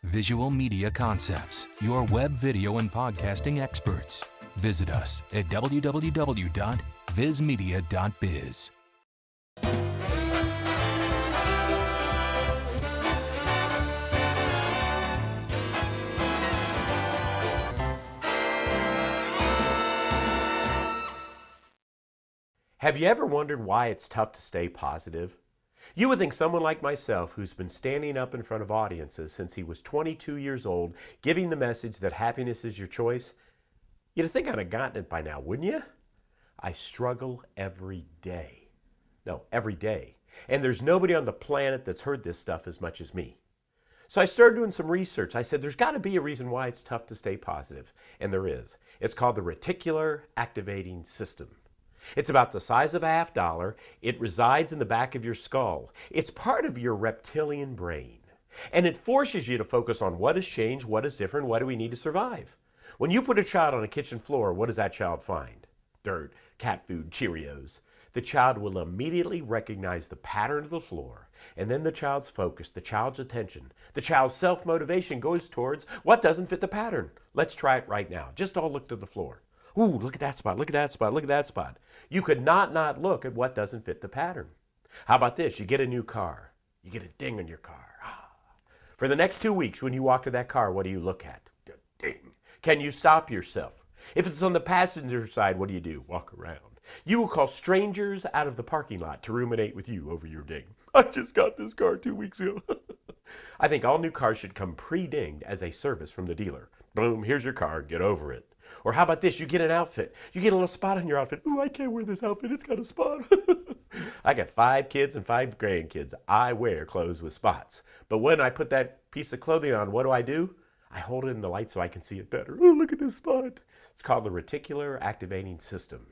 Visual Media Concepts, your web video and podcasting experts. Visit us at www.vismedia.biz. Have you ever wondered why it's tough to stay positive? You would think someone like myself, who's been standing up in front of audiences since he was 22 years old, giving the message that happiness is your choice, you'd think I'd have gotten it by now, wouldn't you? I struggle every day. No, every day. And there's nobody on the planet that's heard this stuff as much as me. So I started doing some research. I said, there's got to be a reason why it's tough to stay positive. And there is. It's called the reticular activating system. It's about the size of a $50. It resides in the back of your skull. It's part of your reptilian brain. And it forces you to focus on what has changed, what is different, what do we need to survive. When you put a child on a kitchen floor, what does that child find? Dirt, cat food, Cheerios. The child will immediately recognize the pattern of the floor, and then the child's focus, the child's attention, the child's self-motivation goes towards what doesn't fit the pattern. Let's try it right now. Just all look to the floor. Ooh, look at that spot, look at that spot, look at that spot. You could not look at what doesn't fit the pattern. How about this? You get a new car. You get a ding on your car. For the next 2 weeks, when you walk to that car, what do you look at? Ding. Can you stop yourself? If it's on the passenger side, what do? Walk around. You will call strangers out of the parking lot to ruminate with you over your ding. I just got this car 2 weeks ago. I think all new cars should come pre-dinged as a service from the dealer. Boom, here's your car, get over it. Or how about this? You get an outfit. You get a little spot on your outfit. Ooh, I can't wear this outfit. It's got a spot. I got 5 kids and 5 grandkids. I wear clothes with spots. But when I put that piece of clothing on, what do? I hold it in the light so I can see it better. Oh, look at this spot. It's called the reticular activating system.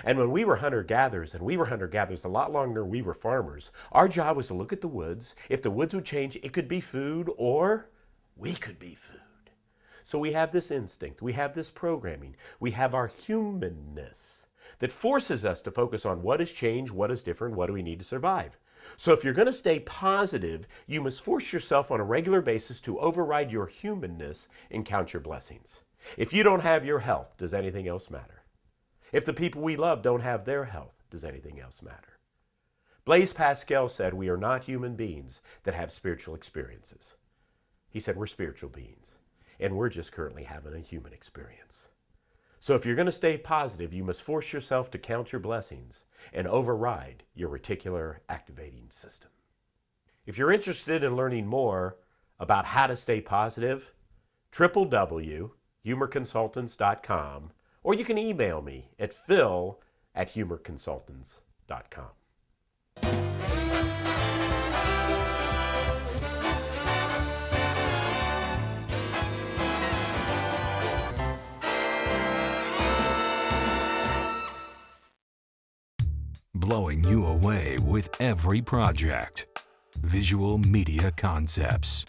And when we were hunter-gatherers, and we were hunter-gatherers a lot longer than we were farmers, our job was to look at the woods. If the woods would change, it could be food or we could be food. So we have this instinct, we have this programming, we have our humanness that forces us to focus on what has changed, what is different, what do we need to survive. So if you're going to stay positive, you must force yourself on a regular basis to override your humanness and count your blessings. If you don't have your health, does anything else matter? If the people we love don't have their health, does anything else matter? Blaise Pascal said we are not human beings that have spiritual experiences. He said we're spiritual beings. And we're just currently having a human experience. So if you're going to stay positive, you must force yourself to count your blessings and override your reticular activating system. If you're interested in learning more about how to stay positive, www.humorconsultants.com, or you can email me at phil@humorconsultants.com. Blowing you away with every project. Visual Media Concepts.